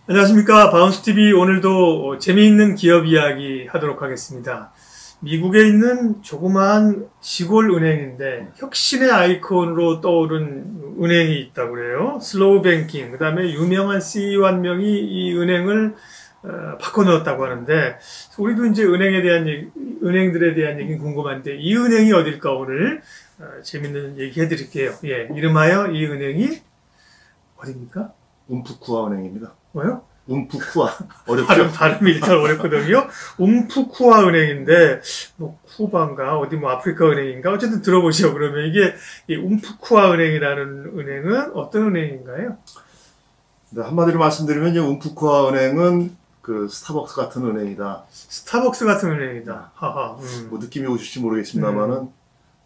안녕하십니까. 바운스TV 오늘도 재미있는 기업 이야기 하도록 하겠습니다. 미국에 있는 조그마한 시골 은행인데 혁신의 아이콘으로 떠오른 은행이 있다고 그래요. 슬로우 뱅킹. 그 다음에 유명한 CEO 한 명이 이 은행을 바꿔넣었다고 하는데 우리도 이제 은행들에 대한 얘기 궁금한데 이 은행이 어딜까 오늘 재밌는 얘기 해드릴게요. 예, 이름하여 이 은행이 어디입니까? 움푸쿠아 은행입니다. 뭐요? 움푸쿠아. 어렵죠? 발음이 일단 어렵거든요. 움푸쿠아 은행인데, 뭐, 쿠바인가, 어디 뭐 아프리카 은행인가, 어쨌든 들어보시죠. 그러면 이게, 이 움푸쿠아 은행이라는 은행은 어떤 은행인가요? 네, 한마디로 말씀드리면, 이제 움푸쿠아 은행은 그 스타벅스 같은 은행이다. 스타벅스 같은 은행이다. 하하. 뭐 느낌이 오실지 모르겠습니다만은,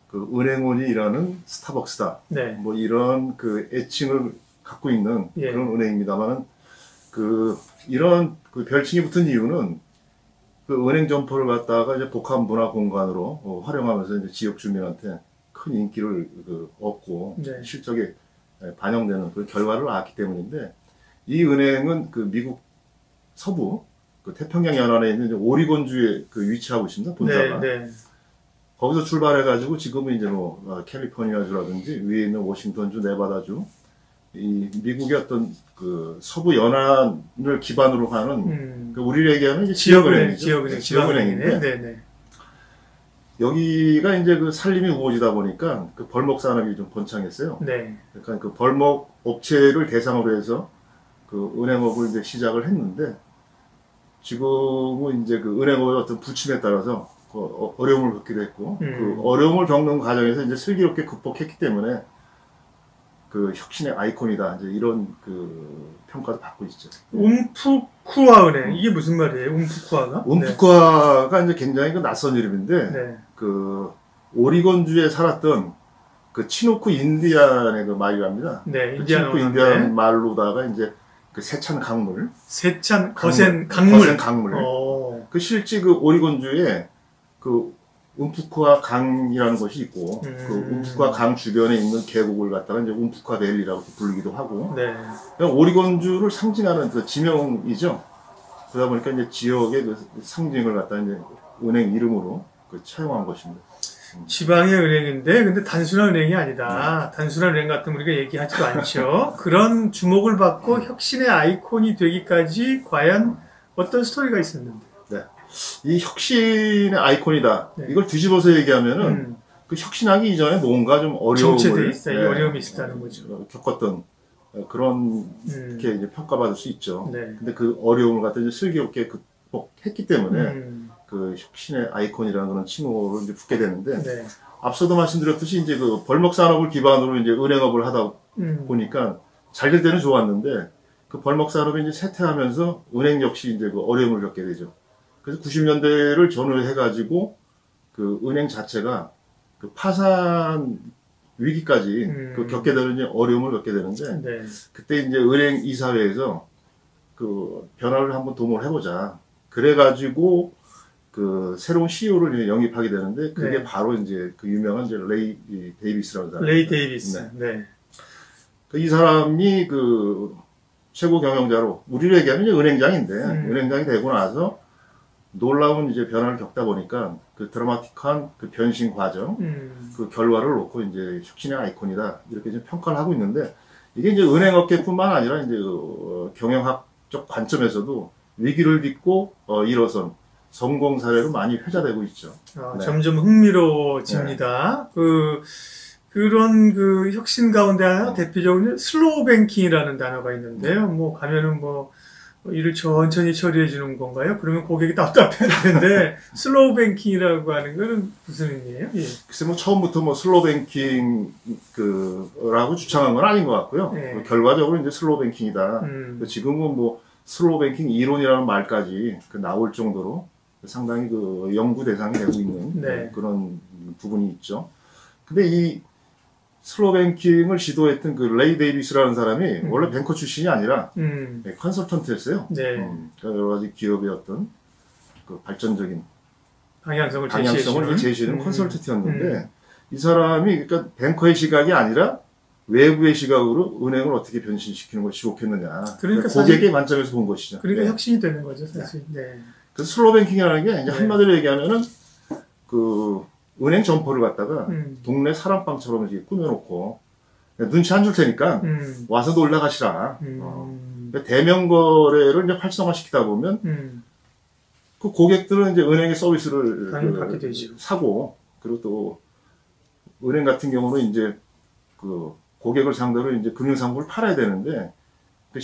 그 은행원이 일하는 스타벅스다. 네. 뭐 이런 그 애칭을 갖고 있는 예. 그런 은행입니다만은, 이런 그 별칭이 붙은 이유는 그 은행 점포를 갖다가 이제 복합 문화 공간으로 활용하면서 이제 지역 주민한테 큰 인기를 얻고 네. 실적에 반영되는 그 결과를 낳았기 때문인데, 이 은행은 그 미국 서부 그 태평양 연안에 있는 이제 오리곤주에 위치하고 있습니다. 본사가. 네, 네. 거기서 출발해가지고 지금은 이제 뭐 캘리포니아주라든지 위에 있는 워싱턴주, 네바다주, 이 미국의 어떤 그 서부 연안을 기반으로 하는 그 우리를 얘기하면 이제 지역은행이죠. 지역은행인데 네네. 여기가 이제 그 살림이 우호지다 보니까 그 벌목 산업이 좀 번창했어요. 네. 그러니까 그 벌목 업체를 대상으로 해서 그 은행업을 이제 시작을 했는데 지금은 이제 그 은행업의 어떤 부침에 따라서 그 어려움을 겪기도 했고 그 어려움을 겪는 과정에서 이제 슬기롭게 극복했기 때문에 그 혁신의 아이콘이다. 이제 이런 그 평가도 받고 있죠. 움푸쿠아 은행. 이게 무슨 말이에요? 움푸쿠아가? 움푸쿠아가 이제 굉장히 그 낯선 이름인데, 네. 그 오리곤주에 살았던 그 치노쿠 인디안의 그 말이랍니다. 네. 그 치노쿠 인디안 말로다가 이제 그 세찬 강물. 거센 강물. 그 실제 그 오리곤주에 그 움푸쿠아 강이라는 것이 있고 그 움푸쿠아 강 주변에 있는 계곡을 갖다가 이제 움푸쿠아 밸리라고 부르기도 하고 네. 오리곤주를 상징하는 그 지명이죠. 그러다 보니까 이제 지역의 그 상징을 갖다 이제 은행 이름으로 차용한 것입니다. 지방의 은행인데 근데 단순한 은행이 아니다. 단순한 은행 같은 우리가 얘기하지도 않죠. 그런 주목을 받고 혁신의 아이콘이 되기까지 과연 어떤 스토리가 있었는데? 네. 이 혁신의 아이콘이다. 네. 이걸 뒤집어서 얘기하면은 그 혁신하기 이전에 뭔가 좀 어려움을 어려움이 있었다는 거죠. 겪었던 그런 게 이제 평가받을 수 있죠. 네. 근데 그 어려움을 갖다 이제 슬기롭게 극복했기 때문에 그 혁신의 아이콘이라는 그런 칭호를 이제 붙게 되는데 네. 앞서도 말씀드렸듯이 이제 그 벌목 산업을 기반으로 이제 은행업을 하다 보니까 잘 될 때는 좋았는데 그 벌목 산업이 이제 쇠퇴하면서 은행 역시 이제 그 어려움을 겪게 되죠. 그래서 90년대를 전후로 해가지고 그 은행 자체가 그 파산 위기까지 겪게 되는 이제 어려움을 겪게 되는데 네. 그때 이제 은행 이사회에서 그 변화를 한번 도모를 해보자. 그래가지고 그 새로운 CEO를 영입하게 되는데 그게 네. 바로 이제 그 유명한 이제 레이 데이비스라는 사람. 레이 데이비스. 네. 네. 그 이 사람이 그 최고 경영자로 우리로 얘기하면 이제 은행장인데 은행장이 되고 나서 놀라운 이제 변화를 겪다 보니까 그 드라마틱한 그 변신 과정, 그 결과를 놓고 이제 혁신의 아이콘이다 이렇게 이제 평가를 하고 있는데 이게 이제 은행업계뿐만 아니라 이제 경영학적 관점에서도 위기를 딛고 일어선 성공 사례로 많이 회자되고 있죠. 네. 점점 흥미로워집니다. 네. 그런 그 혁신 가운데 하나 대표적으로 슬로우 뱅킹이라는 단어가 있는데요. 뭐 가면은 뭐 일을 천천히 처리해 주는 건가요? 그러면 고객이 답답해할 텐데 슬로우 뱅킹이라고 하는 거는 무슨 의미예요? 예. 글쎄 뭐 처음부터 뭐 슬로우 뱅킹 라고 주창한 건 아닌 것 같고요. 네. 결과적으로 이제 슬로우 뱅킹이다. 지금은 뭐 슬로우 뱅킹 이론이라는 말까지 나올 정도로 상당히 그 연구 대상이 되고 있는 네. 그런 부분이 있죠. 근데 이 슬로우 뱅킹을 시도했던 그 레이 데이비스라는 사람이 원래 뱅커 출신이 아니라 컨설턴트였어요. 네. 여러 가지 기업의 어떤 그 발전적인 방향성을 제시하는 컨설턴트였는데 이 사람이 그러니까 뱅커의 시각이 아니라 외부의 시각으로 은행을 어떻게 변신시키는 것이 좋겠느냐. 그러니까 고객의 관점에서 본 것이죠. 그러니까 네. 혁신이 되는 거죠, 사실. 네. 그 슬로우 뱅킹이라는 게 이제 네. 한마디로 얘기하면은 그 은행 점포를 갖다가 동네 사랑방처럼 이렇게 꾸며놓고 눈치 안 줄 테니까 와서 놀러 가시라. 그러니까 대면 거래를 이제 활성화시키다 보면 그 고객들은 이제 은행의 서비스를 받게 되죠. 사고 그리고 또 은행 같은 경우는 이제 그 고객을 상대로 이제 금융상품을 팔아야 되는데 그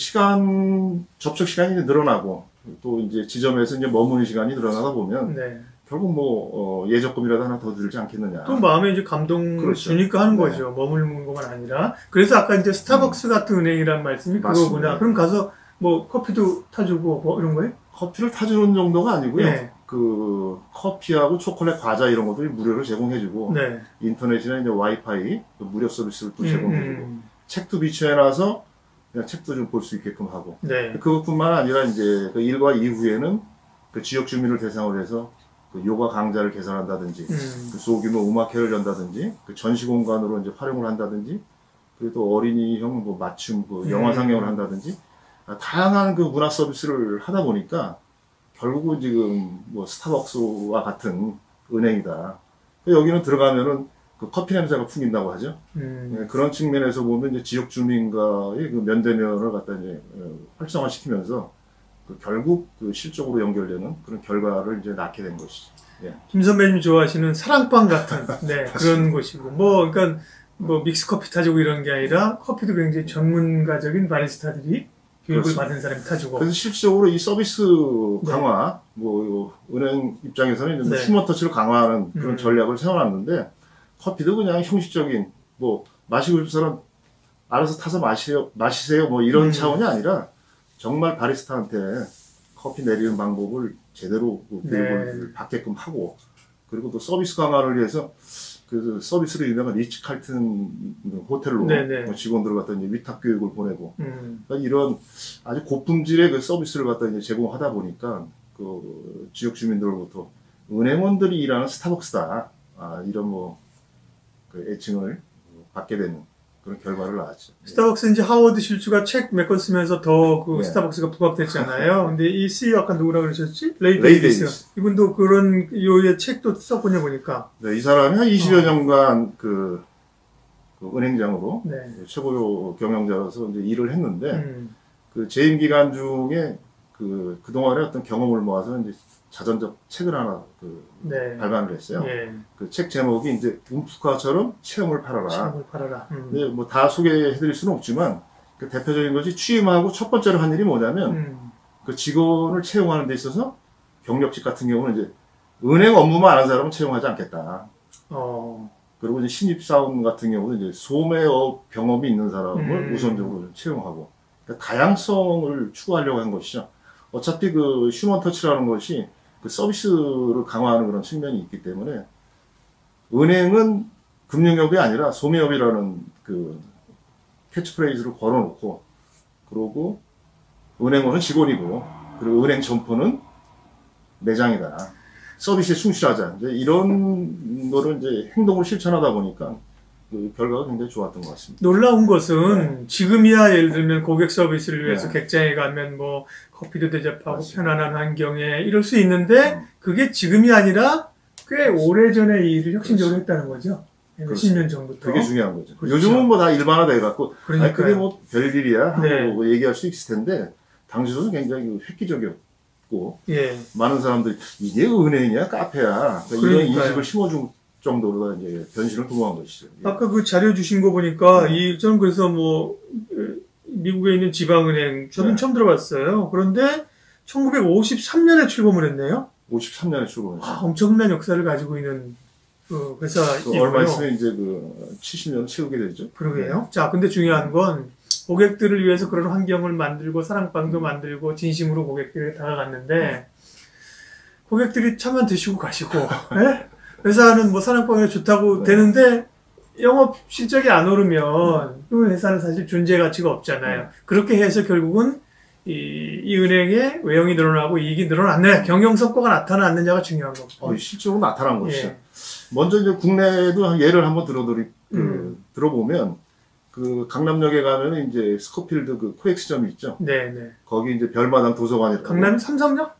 접촉 시간이 늘어나고 또 이제 지점에서 이제 머무는 시간이 늘어나다 보면 네. 결국 예적금이라도 하나 더 들지 않겠느냐. 또 마음에 이제 감동을 그렇죠. 주니까 하는 네. 거죠. 머무는 것만 아니라. 그래서 아까 이제 스타벅스 같은 은행이란 말씀이 맞습니다. 그거구나. 그럼 가서 뭐 커피도 타주고 뭐 이런 거예요? 커피를 타주는 정도가 아니고요. 네. 그 커피하고 초콜릿, 과자 이런 것들이 무료로 제공해주고 네. 인터넷이나 이제 와이파이 무료 서비스를 또 제공해주고 책도 비치해놔서 그냥 책도 좀 볼 수 있게끔 하고 네. 그것뿐만 아니라 이제 그 일과 이후에는 그 지역 주민을 대상으로 해서 그 요가 강좌를 개설한다든지 그 소규모 음악회를 연다든지 그 전시 공간으로 이제 활용을 한다든지 그리고 또 어린이형 뭐 맞춤 그 영화 상영을 한다든지 다양한 그 문화 서비스를 하다 보니까 결국은 지금 뭐 스타벅스와 같은 은행이다. 여기는 들어가면은 그 커피 냄새가 풍긴다고 하죠. 네, 그런 측면에서 보면 이제 지역 주민과의 그 면대면을 갖다 이제 활성화시키면서 그 결국 그 실적으로 연결되는 그런 결과를 이제 낳게 된 것이죠. 예. 김 선배님 좋아하시는 사랑방 같은 네, 그런 곳이고 그러니까 뭐 믹스 커피 타주고 이런 게 아니라 커피도 굉장히 전문가적인 바리스타들이 교육을 그렇습니다. 받은 사람이 타주고. 그래서 실질적으로 이 서비스 강화, 뭐 은행 입장에서는 이제 네. 휴먼 터치를 강화하는 그런 전략을 세워놨는데 커피도 그냥 형식적인 뭐 마시고 싶은 사람 알아서 타서 마시세요 뭐 이런 차원이 아니라 정말 바리스타한테 커피 내리는 방법을 제대로 교육을 받게끔 하고 그리고 또 서비스 강화를 위해서 그 서비스로 유명한 리치 칼튼 호텔로 뭐 직원들을 갖다 이제 위탁 교육을 보내고 그러니까 이런 아주 고품질의 그 서비스를 갖다 이제 제공하다 보니까 그 지역 주민들로부터 은행원들이 일하는 스타벅스다 이런 그 애칭을 받게 되는 그런 결과를 낳았죠. 스타벅스 이제 하워드 실주가 책 몇 권 쓰면서 더 그 스타벅스가 부각됐잖아요. 근데 이 CEO 아까 누구라 그러셨지? 레이 데이비스. 이분도 그런 요의 책도 썼군요 보니까. 네, 이 사람이 한 20여 년간 그 은행장으로 최고 경영자로서 이제 일을 했는데 그 재임 기간 중에 그동안의 어떤 경험을 모아서 이제 자전적 책을 하나 발간을 했어요. 그 책 제목이 이제 움프카처럼 체험을 팔아라. 체험을 팔아라. 근데 뭐 다 소개해드릴 수는 없지만 그 대표적인 것이 취임하고 첫 번째로 한 일이 뭐냐면 그 직원을 채용하는 데 있어서 경력직 같은 경우는 이제 은행 업무만 아는 사람은 채용하지 않겠다. 그리고 이제 신입사원 같은 경우는 이제 소매업 경험이 있는 사람을 우선적으로 채용하고 그러니까 다양성을 추구하려고 한 것이죠. 어차피 그 휴먼 터치라는 것이 그 서비스를 강화하는 그런 측면이 있기 때문에 은행은 금융업이 아니라 소매업이라는 그 캐치프레이즈를 걸어놓고 그러고 은행원은 직원이고 그리고 은행 점포는 매장이다. 서비스에 충실하자. 이제 이런 거를 이제 행동을 실천하다 보니까 그 결과가 굉장히 좋았던 것 같습니다. 놀라운 것은 지금이야 예를 들면 고객 서비스를 위해서 객장에 가면 뭐 커피도 대접하고 편안한 환경에 이럴 수 있는데 그게 지금이 아니라 꽤 오래전에 이 일을 혁신적으로 했다는 거죠. 몇십 년 전부터. 그게 중요한 거죠. 그렇죠. 요즘은 뭐 다 일반화돼갖고 그게 뭐 별일이야 하고 뭐 얘기할 수 있을 텐데 당시로는 굉장히 획기적이었고 많은 사람들이 이게 은행이야 카페야 그러니까 이런 인식을 심어준 정도로 이제 변신을 도모한 것이죠. 아까 그 자료 주신 거 보니까 저는 그래서 뭐 미국에 있는 지방은행 저는 처음 들어봤어요. 그런데 1953년에 출범을 했네요. 53년에 출범했어요. 엄청난 역사를 가지고 있는 그 회사이고요. 얼마 있으면 이제 70년을 채우게 되죠. 그러게요. 자, 근데 중요한 건 고객들을 위해서 그런 환경을 만들고 사랑방도 만들고 진심으로 고객들에게 다가갔는데 고객들이 차만 드시고 가시고 회사는 뭐 사랑방이 좋다고 되는데 영업 실적이 안 오르면 그 회사는 사실 존재 가치가 없잖아요. 그렇게 해서 결국은 이 은행의 외형이 늘어나고 이익이 늘어났느냐, 경영 성과가 나타났느냐가 중요한 거고. 실적으로 나타난 것이죠. 먼저 이제 국내에도 예를 한번 들어보면 그 강남역에 가면은 이제 스코필드 그 코엑스점이 있죠. 네네. 거기 이제 별마당 도서관이라고. 강남 삼성역?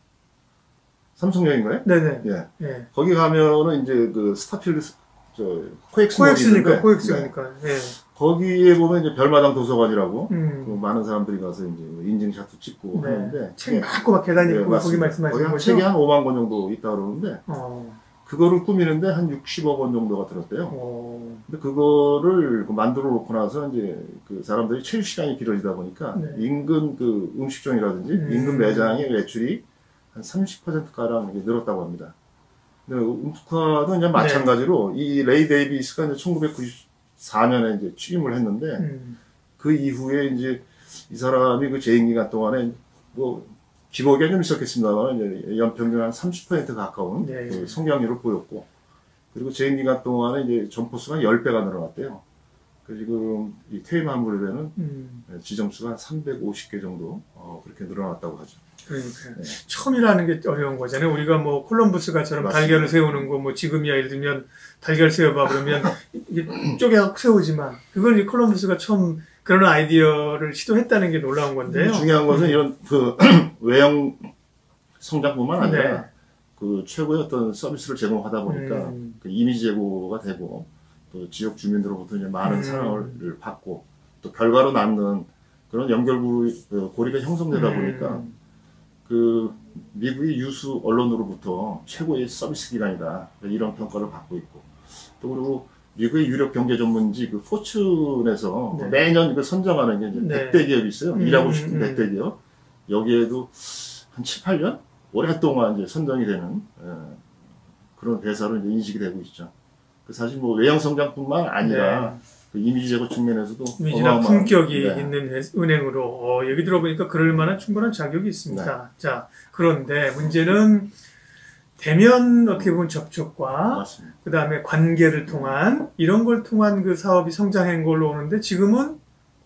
삼성역인가요? 네네. 예. 예. 거기 가면은 이제 그 스타필드 저 코엑스니까, 네. 코엑스니까. 예. 거기에 보면 이제 별마당 도서관이라고 그 음. 많은 사람들이 가서 이제 인증샷도 찍고 네. 하는데 책 많고 막 계단이 있고 거기 맞습니다. 말씀하시는 거기 거죠? 책이 한 5만 권 정도 있다 그러는데 그거를 꾸미는데 한 60억 원 정도가 들었대요. 근데 그거를 만들어 놓고 나서 이제 그 사람들이 체류 시간이 길어지다 보니까 네. 인근 그 음식점이라든지 인근 매장의 매출이 한 30%가량 늘었다고 합니다. 근데 움프카도 이제 마찬가지로 이 레이 데이비스가 이제 1994년에 이제 취임을 했는데 그 이후에 이제 이 사람이 그 재임 기간 동안에 뭐 기복이 좀 있었겠습니다만 이제 연평균 한 30% 가까운 네. 그 성장률을 보였고 그리고 재임 기간 동안에 이제 점포수가 10배가 늘어났대요. 그리고 이 퇴임한 무렵에는 지점수가 한 350개 정도 그렇게 늘어났다고 하죠. 그러니까요. 네. 처음이라는 게 어려운 거잖아요. 우리가 뭐 콜럼부스가처럼 맞습니다. 달걀을 세우는 거 뭐 지금이야 예를 들면 달걀 세워봐 그러면 이게 쪼개 세우지만 그걸 이 콜럼부스가 처음 그런 아이디어를 시도했다는 게 놀라운 건데요. 중요한 것은 이런 그 외형 성장뿐만 아니라 네. 그 최고의 어떤 서비스를 제공하다 보니까 그 이미지 제고가 되고 또 지역 주민들로부터 이제 많은 사랑을 받고 또 결과로 남는 그런 연결고리가 형성되다 보니까 그 미국의 유수 언론으로부터 최고의 서비스 기관이다 이런 평가를 받고 있고 또 그리고 미국의 유력 경제 전문지 그 포춘에서 네. 매년 그 선정하는 게 이제 네. 100대 기업이 있어요. 일하고 싶은 100대 기업. 여기에도 한 7, 8년 오랫동안 이제 선정이 되는 그런 대사로 이제 인식이 되고 있죠. 사실 뭐 외형 성장뿐만 아니라 네. 그 이미지 제고 측면에서도 이미지나 품격이 네. 있는 은행으로 얘기 들어보니까 그럴 만한 충분한 자격이 있습니다. 네. 자, 그런데 문제는 대면 어떻게 보면 접촉과 맞습니다. 그 다음에 관계를 통한 이런 걸 통한 그 사업이 성장한 걸로 오는데 지금은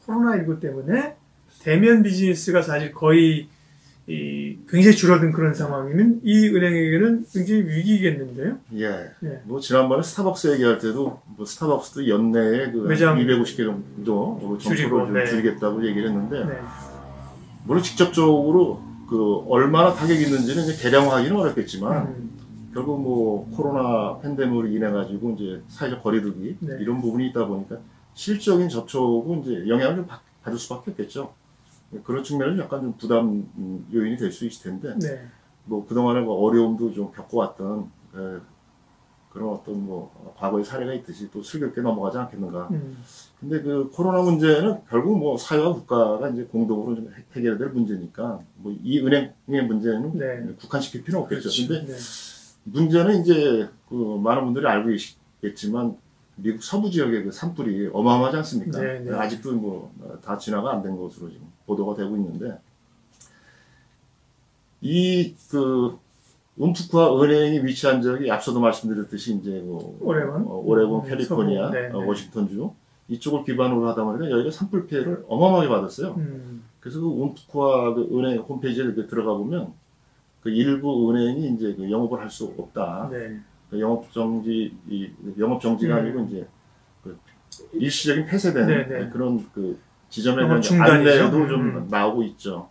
코로나19 때문에 대면 비즈니스가 사실 거의 굉장히 줄어든 그런 상황이면 이 은행에게는 굉장히 위기겠는데요. 예. 예. 뭐 지난번에 스타벅스 얘기할 때도 뭐 스타벅스도 연내에 그 매장 250개 정도 점포를 좀 네. 줄이겠다고 얘기를 했는데 네. 물론 직접적으로 그 얼마나 타격이 있는지는 이제 계량하기는 어렵겠지만 결국 뭐 코로나 팬데믹으로 인해 가지고 이제 사회적 거리두기 네. 이런 부분이 있다 보니까 실적인 접촉은 이제 영향을 좀 받을 수밖에 없겠죠. 그런 측면은 약간 좀 부담 요인이 될 수 있을 텐데 네. 뭐 그동안에 뭐 어려움도 좀 겪어왔던 그런 어떤 뭐 과거의 사례가 있듯이 또 슬기롭게 넘어가지 않겠는가. 근데 그 코로나 문제는 결국 뭐 사회와 국가가 이제 공동으로 좀 해결해야 될 문제니까 뭐 이 은행의 문제는 네. 국한시킬 필요는 없겠죠. 근데 네. 문제는 이제 그 많은 분들이 알고 계시겠지만 미국 서부 지역의 그 산불이 어마어마하지 않습니까? 네, 네. 아직도 뭐 다 진화가 안 된 것으로 지금 보도가 되고 있는데 이 그 움프카 은행이 위치한 지역이 앞서도 말씀드렸듯이 이제 뭐 오레곤, 캘리포니아, 서부, 네, 네. 워싱턴주 이쪽을 기반으로 하다 보니까 여기가 산불 피해를 어마어마하게 받았어요. 그래서 그 움프카 그 은행 홈페이지에 이렇게 들어가 보면 그 일부 은행이 이제 그 영업을 할 수 없다. 네. 그 영업 정지가 아니고 이제 그 일시적인 폐쇄된 네, 네. 그런 그 지점에 영업 대한 중단이죠? 안내도 좀 나오고 있죠.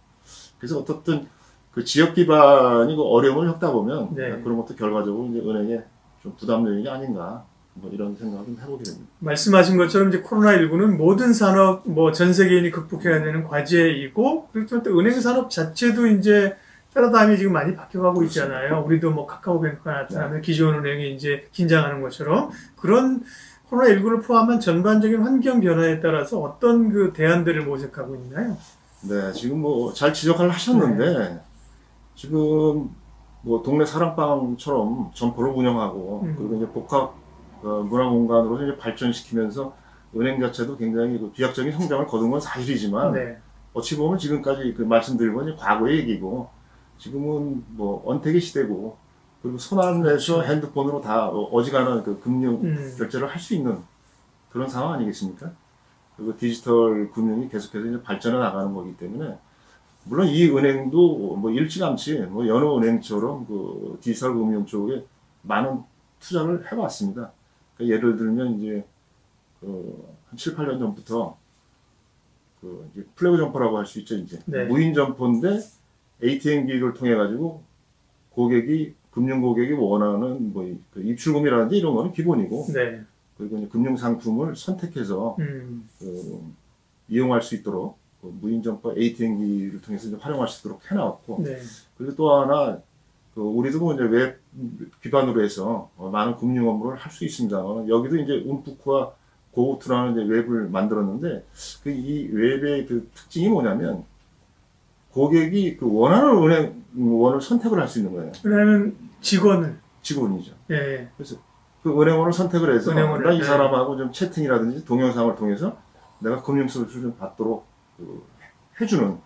그래서 어떻든 그 지역 기반이 그 어려움을 겪다 보면 네. 그런 것도 결과적으로 이제 은행에 좀 부담 요인이 아닌가 뭐 이런 생각을 좀 해보게 됩니다. 말씀하신 것처럼 이제 코로나19는 모든 산업, 뭐 전 세계인이 극복해야 되는 과제이고, 그리고 또 은행 산업 자체도 이제 패러다임이 지금 많이 바뀌어가고 있잖아요. 우리도 뭐 카카오뱅크가 나타나면 기존 은행이 이제 긴장하는 것처럼 그런 코로나19를 포함한 전반적인 환경 변화에 따라서 어떤 그 대안들을 모색하고 있나요? 네, 지금 뭐 잘 지적을 하셨는데 지금 뭐 동네 사랑방처럼 점포를 운영하고 그리고 이제 복합 문화 공간으로 이제 발전시키면서 은행 자체도 굉장히 그 비약적인 성장을 거둔 건 사실이지만 네. 어찌 보면 지금까지 그 말씀드린 건 이제 과거의 얘기고 지금은 뭐 언택의 시대고 그리고 손안에서 핸드폰으로 다 어지간한 그 금융 결제를 할 수 있는 그런 상황 아니겠습니까? 그리고 디지털 금융이 계속해서 이제 발전해 나가는 거기 때문에 물론 이 은행도 뭐 일찌감치 뭐 여러 은행처럼 그 디지털 금융 쪽에 많은 투자를 해왔습니다. 그러니까 예를 들면 이제 한 7, 8년 전부터 그 이제 플래그 점퍼라고 할 수 있죠, 이제. 네. 무인 점퍼인데 ATM기를 통해 가지고 금융 고객이 원하는 뭐 그 입출금이라든지 이런 거는 기본이고, 네. 그리고 이제 금융 상품을 선택해서 이용할 수 있도록 그 무인 점퍼 ATM기를 통해서 이제 활용할 수 있도록 해놨고, 네. 그리고 또 하나 그 우리도 뭐 이제 웹 기반으로 해서 많은 금융 업무를 할 수 있습니다. 여기도 이제 움푸크와 고우투라는 이제 웹을 만들었는데, 그 이 웹의 그 특징이 뭐냐면 고객이 그 원하는 은행원을 선택을 할 수 있는 거예요. 그러면 직원이죠. 예. 그래서 그 은행원을 선택을 해서 나 이 사람하고 좀 채팅이라든지 동영상을 통해서 내가 금융 서비스를 좀 받도록 그 해주는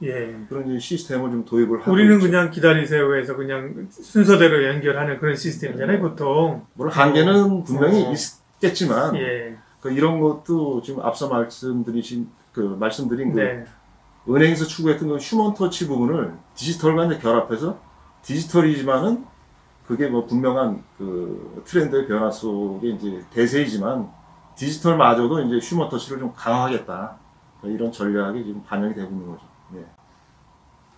그런 이제 시스템을 좀 도입을 하고 우리는 있죠. 그냥 기다리세요 해서 그냥 순서대로 연결하는 그런 시스템이잖아요, 보통. 물론 한계는 분명히 있겠지만 예. 그 이런 것도 지금 앞서 말씀드린 그 네. 은행에서 추구했던 그 휴먼 터치 부분을 디지털과 이제 결합해서 디지털이지만은 그게 뭐 분명한 그 트렌드의 변화 속에 이제 대세이지만 디지털마저도 이제 휴먼 터치를 좀 강화하겠다. 이런 전략이 지금 반영이 되고 있는 거죠. 네.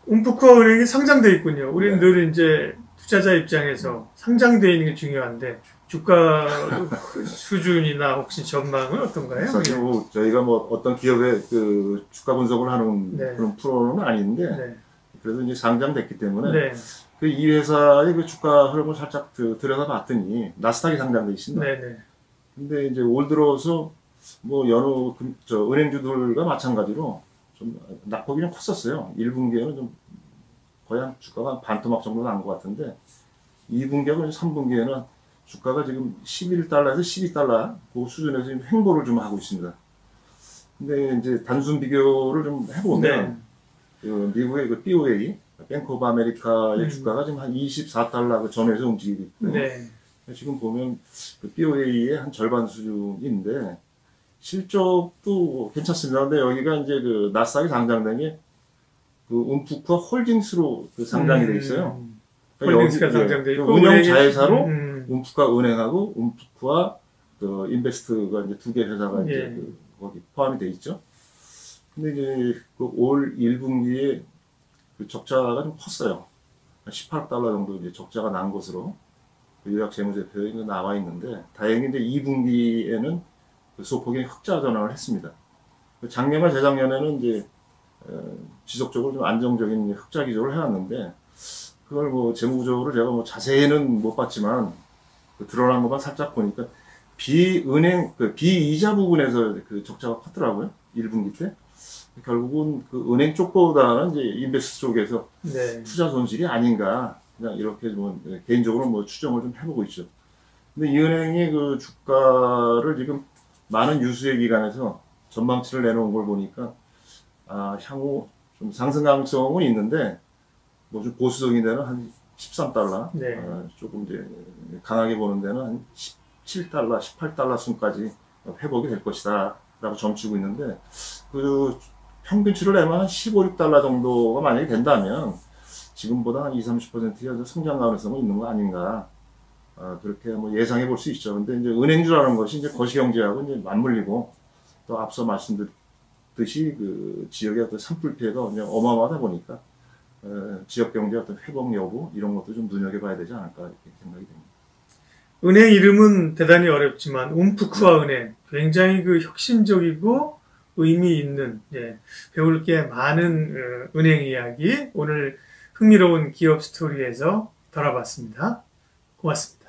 움푸크와 은행이 상장돼 있군요. 우리는 네. 늘 이제 투자자 입장에서 상장돼 있는 게 중요한데 주가 수준이나 혹시 전망은 어떤가요? 사실 뭐 저희가 뭐 어떤 기업의 그 주가 분석을 하는 네. 그런 프로는 아닌데 네. 그래도 이제 상장됐기 때문에 네. 그 이 회사의 그 주가 흐름을 살짝 들여다봤더니 나스닥이 상장돼 있습니다. 네. 근데 이제 올 들어서 뭐 여러 은행주들과 마찬가지로 좀 낙폭이 좀 컸었어요. 1분기에는 좀 거의 한 주가가 반토막 정도 난 것 같은데 2분기하고 3분기에는 주가가 지금 11달러에서 12달러 그 수준에서 지금 횡보를 좀 하고 있습니다. 근데 이제 단순 비교를 좀 해보면 그 미국의 그 BOA, 뱅크 오브 아메리카의 주가가 지금 한 24달러 그 전에서 움직이고 있고요. 지금 보면 그 BOA의 한 절반 수준인데 실적도 괜찮습니다. 근데 여기가 이제 그 나스닥이 상장된 게 그 움푸크와 홀딩스로 그 상장이 돼 있어요. 홀딩스가 상장돼 있고 운영 자회사로 움푸크와 은행하고 움푸크와 그 인베스트가 이제 두 개 회사가 이제 그 거기 포함이 돼 있죠. 근데 이제 그 올 1분기에 그 적자가 좀 컸어요. 18억 달러 정도 이제 적자가 난 것으로 요약 재무제표에 나와 있는데 다행히 이제 2분기에는 그 소폭의 흑자 전환을 했습니다. 작년과 재작년에는 이제 지속적으로 좀 안정적인 흑자 기조를 해왔는데 그걸 뭐 재무적으로 제가 뭐 자세히는 못 봤지만 그 드러난 것만 살짝 보니까 비이자 부분에서 그 적자가 컸더라고요. 1분기 때. 결국은 그 은행 쪽보다는 이제 인베스트 쪽에서 투자 손실이 아닌가 그냥 이렇게 좀 개인적으로 뭐 추정을 좀 해보고 있죠. 근데 이 은행이 그 주가를 지금 많은 유수의 기관에서 전망치를 내놓은 걸 보니까 향후 좀 상승 가능성은 있는데 뭐 좀 보수적인 데는 한 13달러, 조금 이제 강하게 보는 데는 한 17달러, 18달러 순까지 회복이 될 것이다 라고 점치고 있는데 그 평균치를 내면 한 15, 16달러 정도가 만약에 된다면 지금보다 한 20, 30%의 성장 가능성은 있는 거 아닌가 그렇게 뭐 예상해 볼 수 있죠. 근데 이제 은행주라는 것이 이제 거시경제하고 이제 맞물리고 또 앞서 말씀드렸듯이 그 지역의 어떤 산불 피해가 어마어마하다 보니까 지역 경제 어떤 회복 여부 이런 것도 좀 눈여겨봐야 되지 않을까 이렇게 생각이 됩니다. 은행 이름은 대단히 어렵지만 움푸크와 은행 굉장히 그 혁신적이고 의미 있는 배울 게 많은 은행 이야기 오늘 흥미로운 기업 스토리에서 다뤄봤습니다. 고맙습니다.